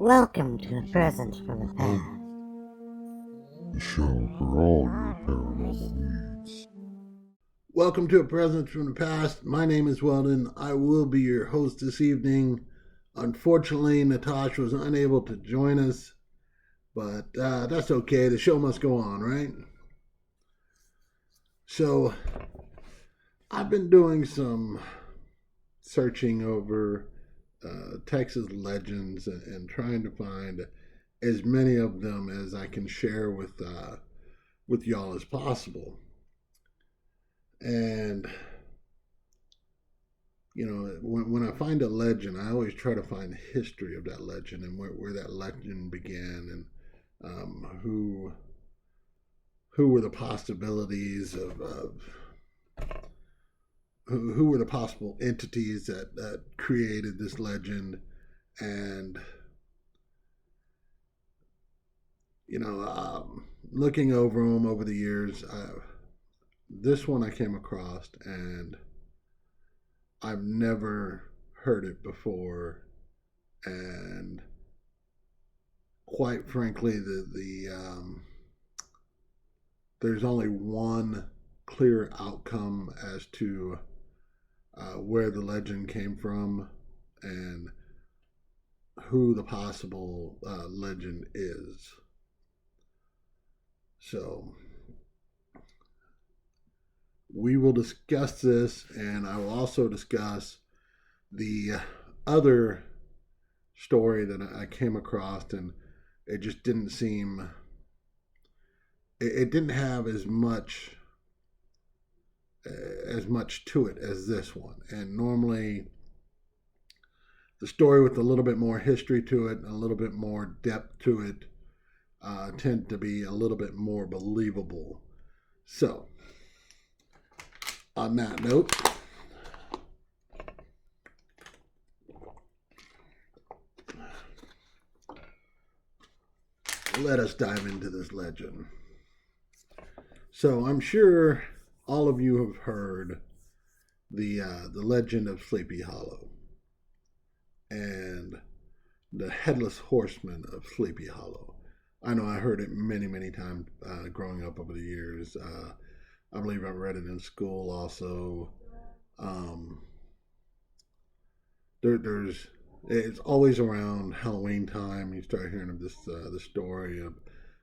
Welcome to a present from the past. The show for all your paranormal needs. Welcome to A Present from the Past. My name is Weldon. I will be your host this evening. Unfortunately, Natasha was unable to join us, but that's okay. The show must go on, right? So, I've been doing some searching over Texas legends and trying to find as many of them as I can share with y'all as possible. And you know, when I find a legend, I always try to find the history of that legend and where that legend began, and who were the possibilities of who were the possible entities that created this legend. And you know, looking over them over the years, this one I came across, and I've never heard it before, and quite frankly, there's only one clear outcome as to where the legend came from and who the possible legend is. So we will discuss this, and I will also discuss the other story that I came across, and it just didn't seem, it didn't have as much to it as this one. And normally the story with a little bit more history to it and a little bit more depth to it tend to be a little bit more believable. So on that note, let us dive into this legend. So I'm sure all of you have heard the legend of Sleepy Hollow and the Headless Horseman of Sleepy Hollow. I know I heard it many, many times growing up over the years. I believe I read it in school also. It's always around Halloween time. You start hearing of this the story of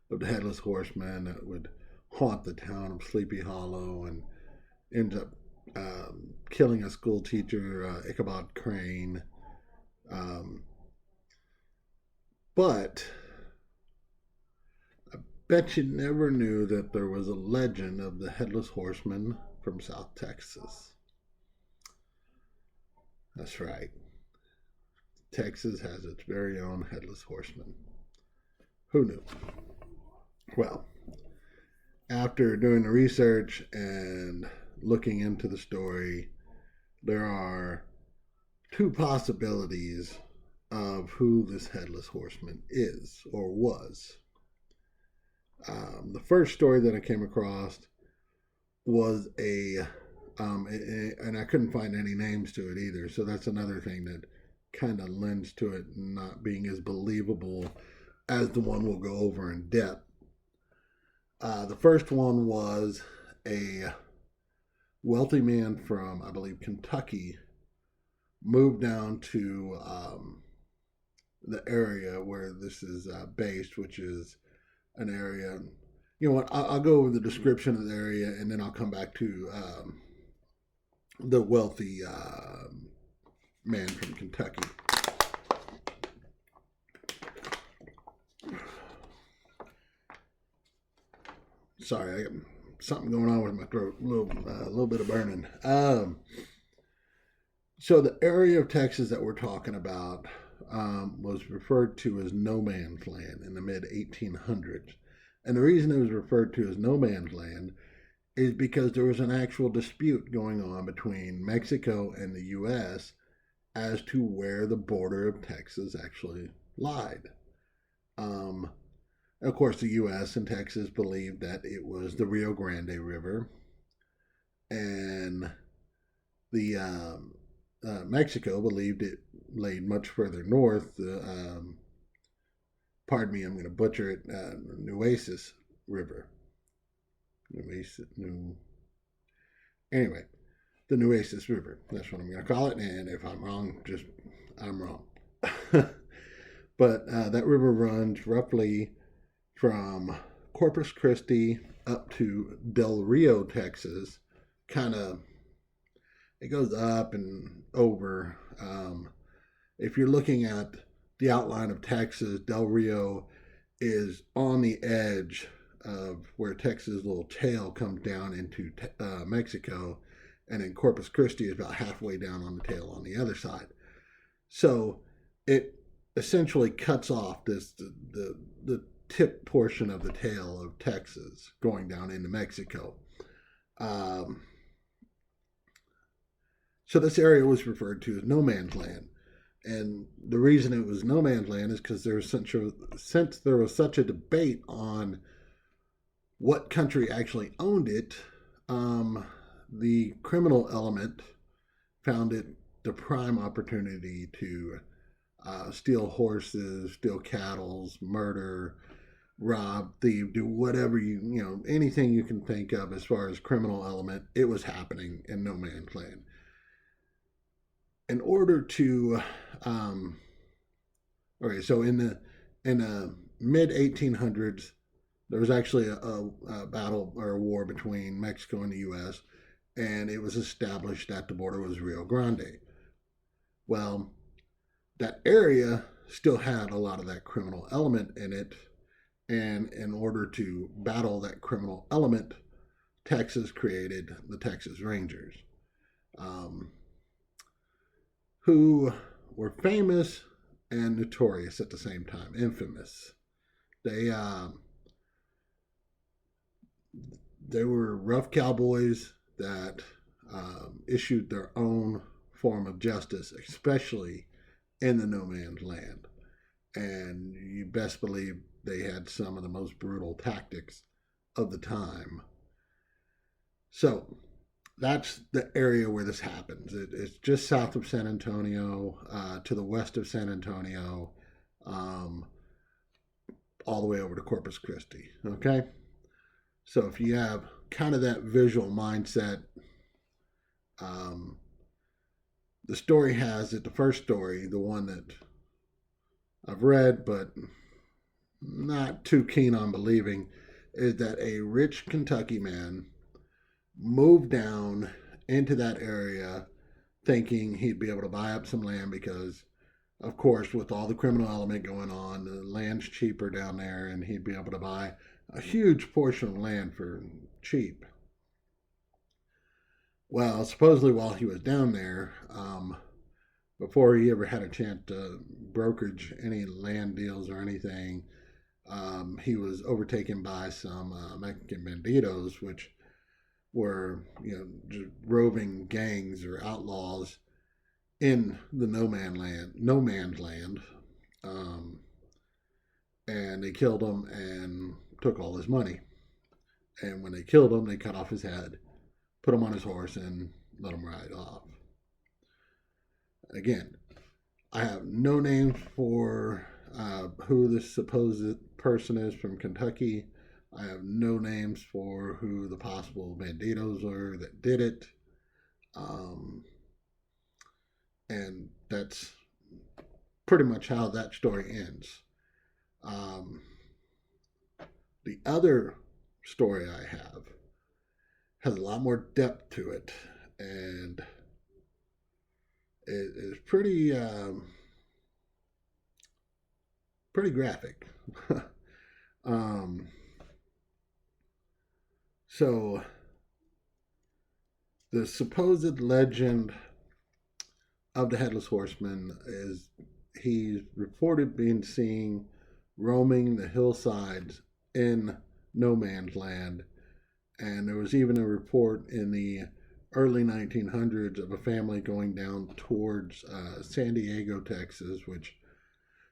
the Headless Horseman that would haunt the town of Sleepy Hollow and ends up killing a school teacher, Ichabod Crane. But I bet you never knew that there was a legend of the Headless Horseman from South Texas. That's right. Texas has its very own Headless Horseman. Who knew? Well, after doing the research and looking into the story, there are two possibilities of who this Headless Horseman is or was. The first story that I came across was and I couldn't find any names to it either, so that's another thing that kind of lends to it not being as believable as the one we'll go over in depth. The first one was a wealthy man from, I believe, Kentucky, moved down to the area where this is based, which is an area. You know what? I'll go over the description of the area, and then I'll come back to the wealthy man from Kentucky. Sorry, I got something going on with my throat. A little bit of burning. So the area of Texas that we're talking about was referred to as no man's land in the mid 1800s. And the reason it was referred to as no man's land is because there was an actual dispute going on between Mexico and the U.S. as to where the border of Texas actually lied. Of course, the U.S. and Texas believed that it was the Rio Grande River, and the Mexico believed it laid much further north, pardon me, I'm going to butcher it, Nueces River. Anyway, the Nueces River. That's what I'm going to call it. And if I'm wrong, I'm wrong. But that river runs roughly from Corpus Christi up to Del Rio, Texas. It goes up and over. If you're looking at the outline of Texas, Del Rio is on the edge of where Texas' little tail comes down into Mexico, and then Corpus Christi is about halfway down on the tail on the other side. So it essentially cuts off the tip portion of the tail of Texas going down into Mexico. So this area was referred to as no man's land. And the reason it was no man's land is because since there was such a debate on what country actually owned it, the criminal element found it the prime opportunity to steal horses, steal cattle, murder, rob, thieve, do whatever anything you can think of as far as criminal element. It was happening in no man's land. In order to, so in the mid 1800s, there was actually a battle or a war between Mexico and the U.S., and it was established that the border was Rio Grande. Well, that area still had a lot of that criminal element in it, and in order to battle that criminal element, Texas created the Texas Rangers, who were famous and notorious at the same time, infamous. They were rough cowboys that issued their own form of justice, especially in the no man's land. And you best believe they had some of the most brutal tactics of the time. So that's the area where this happens. It's just south of San Antonio, to the west of San Antonio, all the way over to Corpus Christi. Okay? So if you have kind of that visual mindset, the story has it, the first story, the one that I've read but not too keen on believing, is that a rich Kentucky man moved down into that area thinking he'd be able to buy up some land because, of course, with all the criminal element going on, the land's cheaper down there, and he'd be able to buy a huge portion of land for cheap. Well, supposedly while he was down there, before he ever had a chance to brokerage any land deals or anything, he was overtaken by some Mexican Banditos, which were, just roving gangs or outlaws in the no man's land, and they killed him and took all his money. And when they killed him, they cut off his head, put him on his horse, and let him ride off. Again, I have no names for who this supposed person is from Kentucky. I have no names for who the possible Banditos are that did it. And that's pretty much how that story ends. The other story I have has a lot more depth to it, and it is pretty graphic. So the supposed legend of the Headless Horseman is he's reported being seen roaming the hillsides in no man's land. And there was even a report in the early 1900s of a family going down towards San Diego, Texas, which,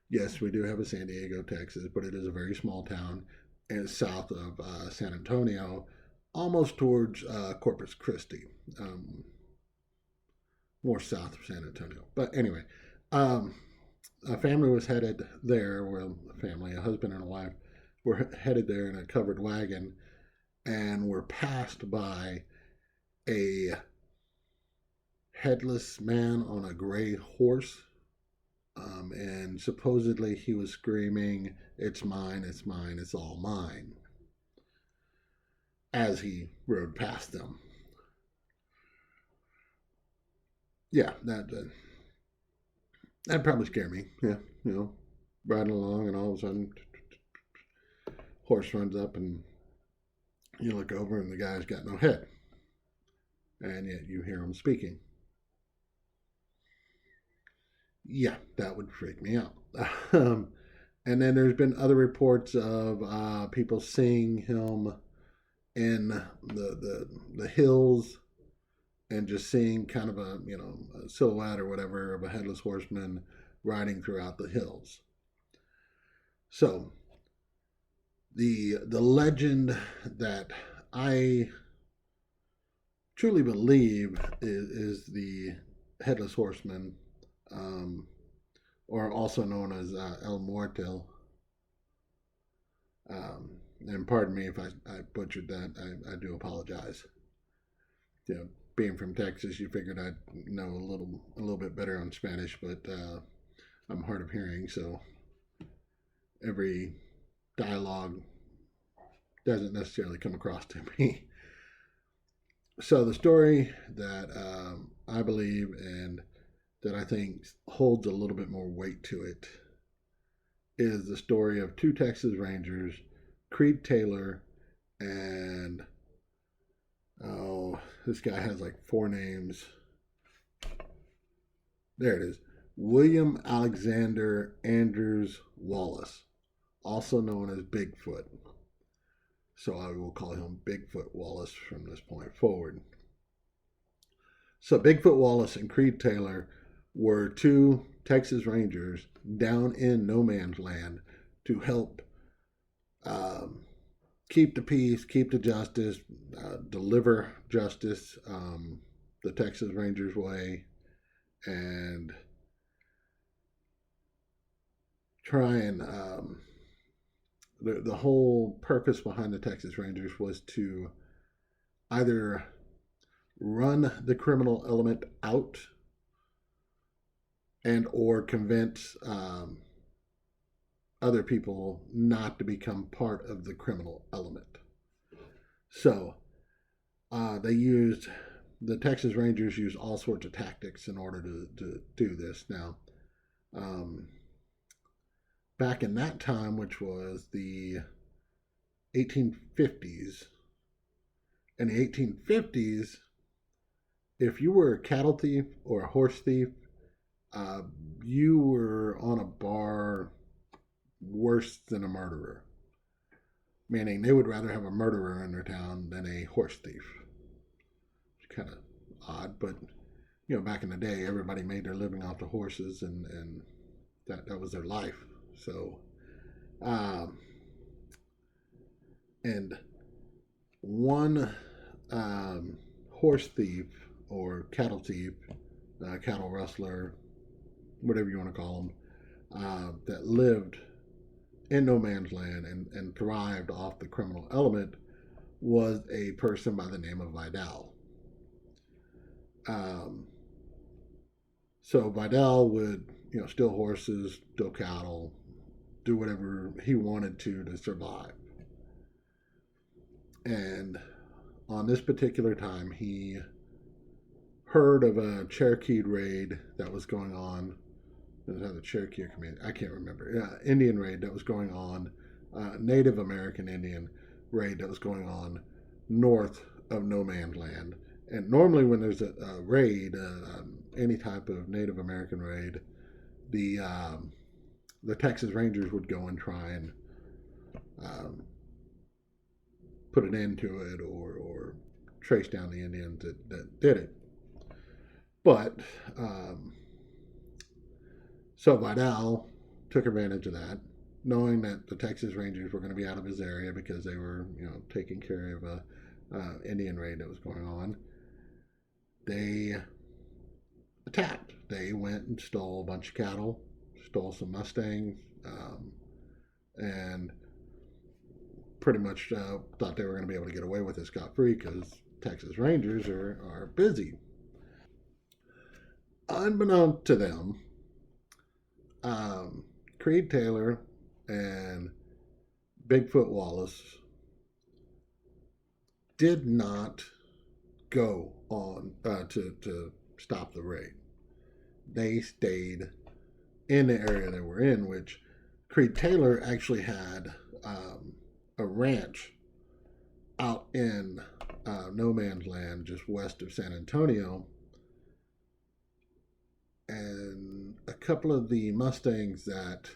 yes, we do have a San Diego, Texas, but it is a very small town, and it's south of San Antonio, almost towards Corpus Christi, more south of San Antonio. But anyway, a family was headed there. Well, a husband and a wife, were headed there in a covered wagon, and were passed by a headless man on a gray horse. And supposedly he was screaming, "It's mine, it's mine, it's all mine," as he rode past them. Yeah, that probably scared me. Yeah, riding along, and all of a sudden, horse runs up, and you look over, and the guy's got no head, and yet you hear him speaking. Yeah, that would freak me out. And then there's been other reports of people seeing him in the hills, and just seeing kind of a silhouette or whatever of a headless horseman riding throughout the hills. So the legend that I truly believe is the Headless Horseman, or also known as El Muerto. And pardon me if I butchered that. I do apologize. Being from Texas, you figured I'd know a little bit better on Spanish, but I'm hard of hearing, so every dialogue doesn't necessarily come across to me. So the story that I believe, and that I think holds a little bit more weight to it, is the story of two Texas Rangers, Creed Taylor, and this guy has like 4 names. There it is. William Alexander Andrews Wallace, also known as Bigfoot. So I will call him Bigfoot Wallace from this point forward. So Bigfoot Wallace and Creed Taylor were 2 Texas Rangers down in no man's land to help keep the peace, keep the justice, deliver justice the Texas Rangers way, and try and the whole purpose behind the Texas Rangers was to either run the criminal element out and or convince other people not to become part of the criminal element. So the Texas Rangers used all sorts of tactics in order to do this. Now, back in that time, which was the 1850s, in the 1850s, if you were a cattle thief or a horse thief, you were on a bar worse than a murderer. Meaning they would rather have a murderer in their town than a horse thief. It's kind of odd, but back in the day, everybody made their living off the horses, and that was their life. So, and one horse thief or cattle thief, cattle rustler, whatever you want to call them, that lived in no man's land and thrived off the criminal element was a person by the name of Vidal. So Vidal would, steal horses, steal cattle, do whatever he wanted to survive. And on this particular time, he heard of a Cherokee raid that was going on. The Cherokee community, I can't remember. Indian raid that was going on, Native American Indian raid that was going on north of no man's land. And normally when there's a raid, any type of Native American raid, the Texas Rangers would go and try and put an end to it or trace down the Indians that did it. But so Vidal took advantage of that, knowing that the Texas Rangers were going to be out of his area because they were, taking care of a Indian raid that was going on. They attacked. They went and stole a bunch of cattle, stole some Mustangs, and pretty much thought they were going to be able to get away with it scot-free because Texas Rangers are busy. Unbeknownst to them, Creed Taylor and Bigfoot Wallace did not go on to stop the raid. They stayed in the area they were in, which Creed Taylor actually had a ranch out in no man's land just west of San Antonio. And a couple of the Mustangs that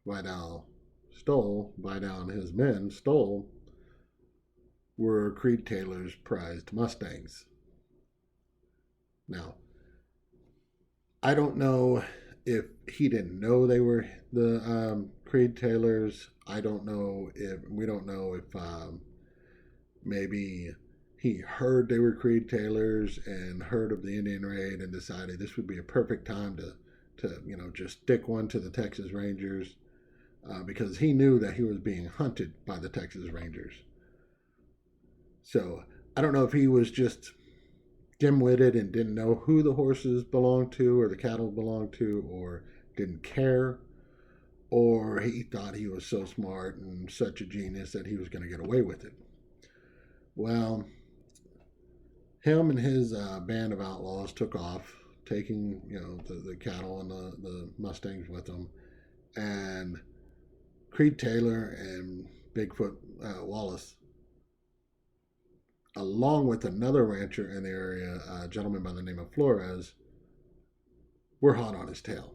Vidal and his men stole, were Creed Taylor's prized Mustangs. Now, I don't know if he didn't know they were the Creed Taylors. We don't know if maybe he heard they were Creed Taylors and heard of the Indian Raid and decided this would be a perfect time to just stick one to the Texas Rangers, because he knew that he was being hunted by the Texas Rangers. So I don't know if he was just dim-witted and didn't know who the horses belonged to or the cattle belonged to, or didn't care, or he thought he was so smart and such a genius that he was going to get away with it. Well, him and his band of outlaws took off, taking the cattle and the Mustangs with them, and Creed Taylor and Bigfoot Wallace, along with another rancher in the area, a gentleman by the name of Flores, were hot on his tail.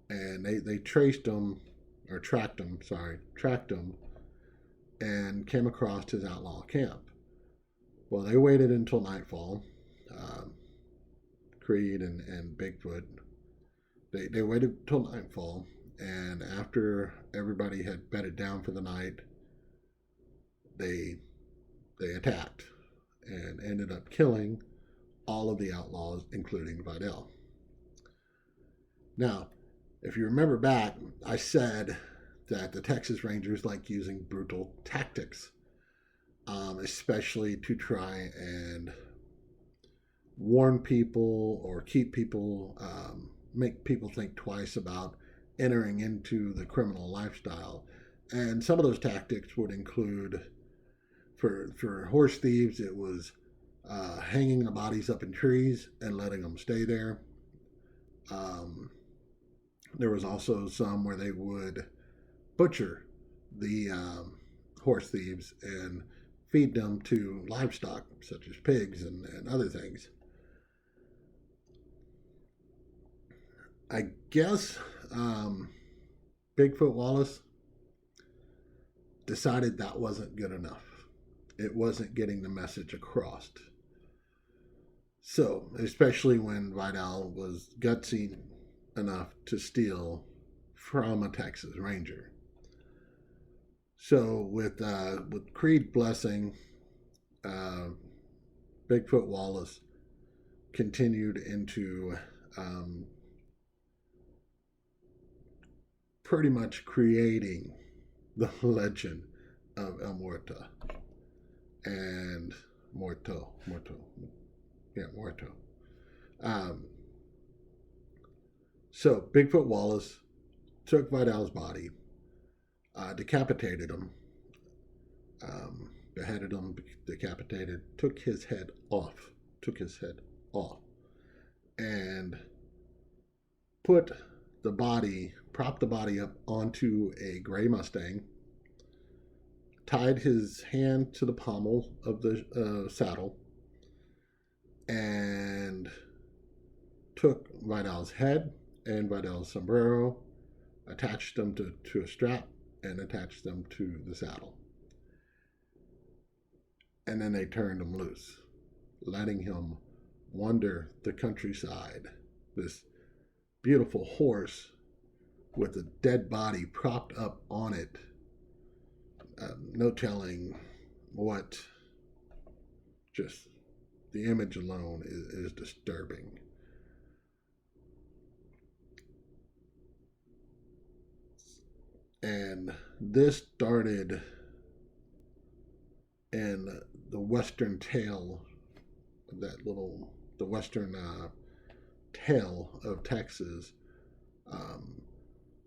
And they tracked him, and came across his outlaw camp. Well, they waited until nightfall. Creed and Bigfoot, they waited until nightfall, and after everybody had bedded down for the night, they attacked and ended up killing all of the outlaws, including Vidal. Now, if you remember back, I said that the Texas Rangers like using brutal tactics, especially to try and warn people or keep people, make people think twice about entering into the criminal lifestyle. And some of those tactics would include, for horse thieves, it was hanging the bodies up in trees and letting them stay there. There was also some where they would butcher the horse thieves and feed them to livestock, such as pigs and other things. I guess Bigfoot Wallace decided that wasn't good enough. It wasn't getting the message across. So, especially when Vidal was gutsy enough to steal from a Texas Ranger. So with Creed blessing, Bigfoot Wallace continued into pretty much creating the legend of El Muerto and Muerto. So Bigfoot Wallace took Vidal's body, decapitated him, beheaded him, decapitated, took his head off, and propped the body up onto a gray Mustang, tied his hand to the pommel of the saddle, and took Vidal's head and Vidal's sombrero, attached them to a strap, and attached them to the saddle. And then they turned him loose, letting him wander the countryside, this beautiful horse with a dead body propped up on it. No telling what, just the image alone is disturbing. And this started in the western tail of the western tail of Texas,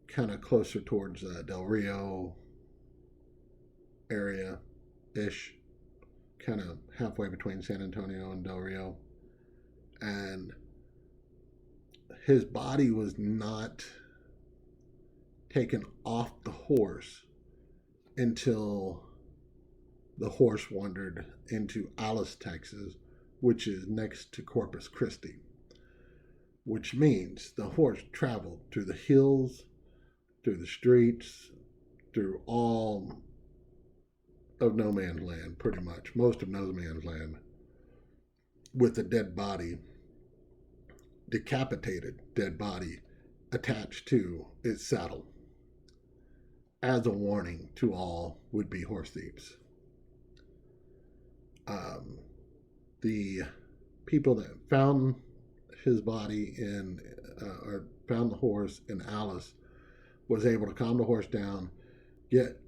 kind of closer towards Del Rio area-ish, kind of halfway between San Antonio and Del Rio. And his body was not taken off the horse until the horse wandered into Alice, Texas, which is next to Corpus Christi, which means the horse traveled through the hills, through the streets, through all of no man's land, pretty much, most of no man's land, with a dead body, decapitated dead body, attached to its saddle, as a warning to all would-be horse thieves. The people that found his body or found the horse in Alice was able to calm the horse down, get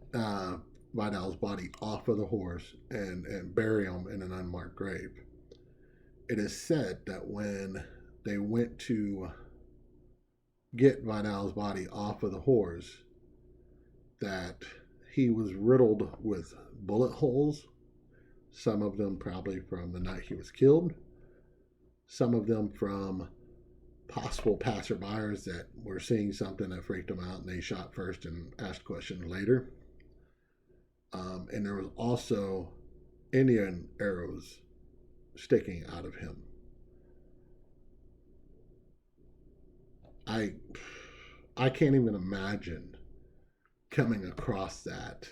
Vidal's body off of the horse, and bury him in an unmarked grave. It is said that when they went to get Vidal's body off of the horse, that he was riddled with bullet holes, some of them probably from the night he was killed, some of them from possible passerbyers that were seeing something that freaked them out and they shot first and asked questions later. And there was also Indian arrows sticking out of him. I can't even imagine coming across that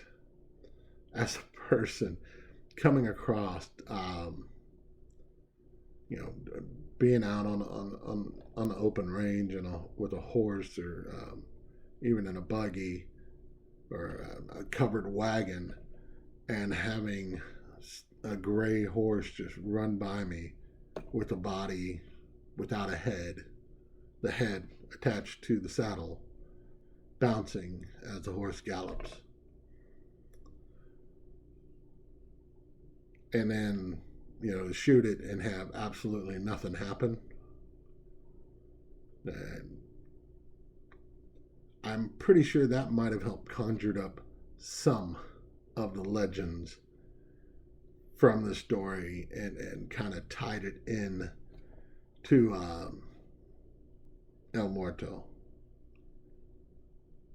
as a person, coming across, being out on the open range with a horse, or even in a buggy or a covered wagon, and having a gray horse just run by me with a body without a head, the head attached to the saddle, bouncing as the horse gallops. And then, shoot it and have absolutely nothing happen. And I'm pretty sure that might have helped conjured up some of the legends from the story and kind of tied it in to El Muerto,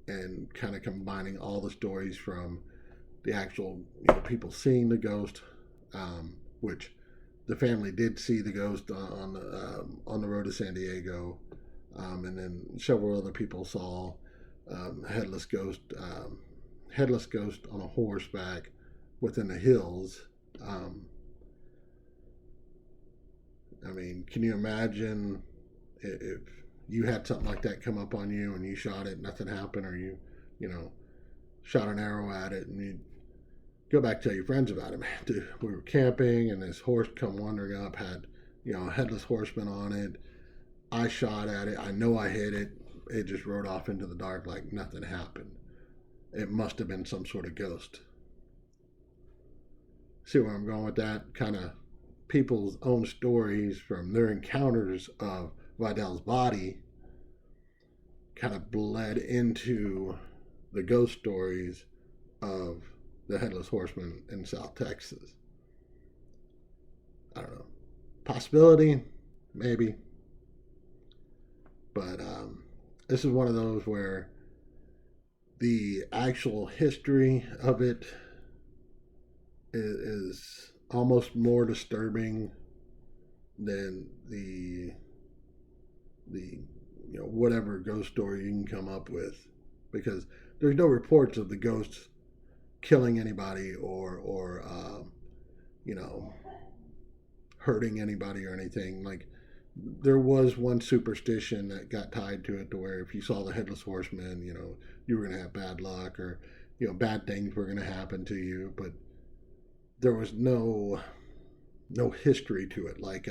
and kind of combining all the stories from the actual people seeing the ghost, which the family did see the ghost on the road to San Diego, and then several other people saw headless ghost on a horseback within the hills. Can you imagine if you had something like that come up on you and you shot it, nothing happened, or you shot an arrow at it, and you go back and tell your friends about it? Man, dude, we were camping and this horse come wandering up, had a headless horseman on it. I shot at it. I know I hit it. It just rode off into the dark like nothing happened. It must have been some sort of ghost. See where I'm going with that? Kind of people's own stories from their encounters of Vidal's body kind of bled into the ghost stories of the Headless Horseman in South Texas. I don't know. Possibility? Maybe. But this is one of those where the actual history of it is almost more disturbing than the whatever ghost story you can come up with, because there's no reports of the ghosts killing anybody or hurting anybody or anything. Like, there was one superstition that got tied to it, to where if you saw the Headless Horseman, you were going to have bad luck, or bad things were going to happen to you. But there was no history to it, like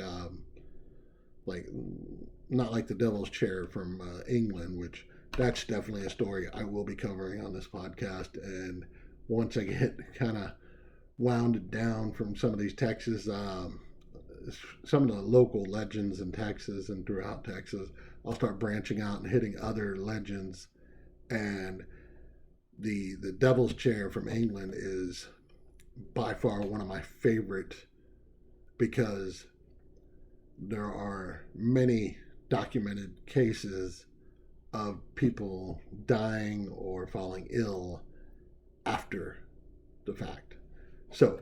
not like the Devil's Chair from England, which that's definitely a story I will be covering on this podcast. And once I get kind of wounded down from some of these Texas, some of the local legends in Texas and throughout Texas, I'll start branching out and hitting other legends. And the Devil's Chair from England is by far one of my favorite, because there are many documented cases of people dying or falling ill after the fact. So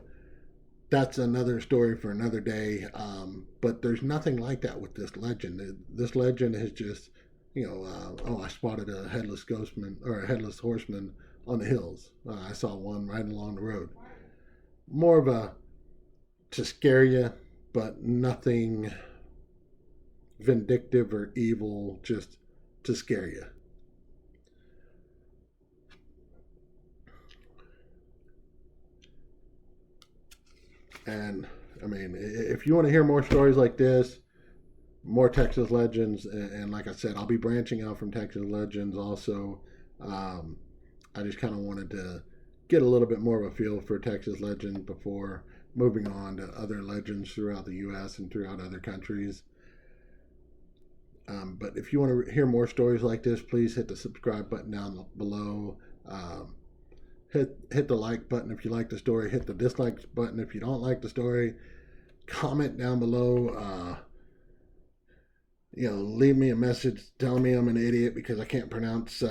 that's another story for another day. But there's nothing like that with this legend. This legend is just, I spotted a headless horseman on the hills. I saw one riding along the road. More of to scare you, but nothing vindictive or evil, just to scare you. And I mean, if you want to hear more stories like this, more Texas legends, and like I said, I'll be branching out from Texas legends also. I just kind of wanted to get a little bit more of a feel for Texas legends before moving on to other legends throughout the U.S. and throughout other countries. But if you want to hear more stories like this, please hit the subscribe button down below. Hit the like button if you like the story. Hit the dislike button if you don't like the story. Comment down below. Leave me a message telling me I'm an idiot because I can't pronounce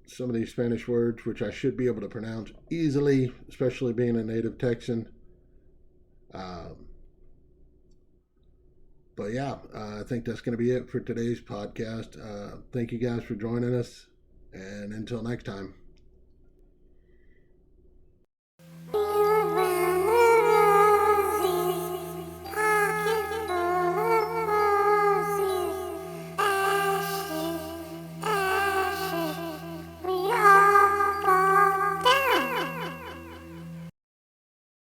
some of these Spanish words, which I should be able to pronounce easily, especially being a native Texan. But yeah, I think that's going to be it for today's podcast. Thank you guys for joining us, and until next time.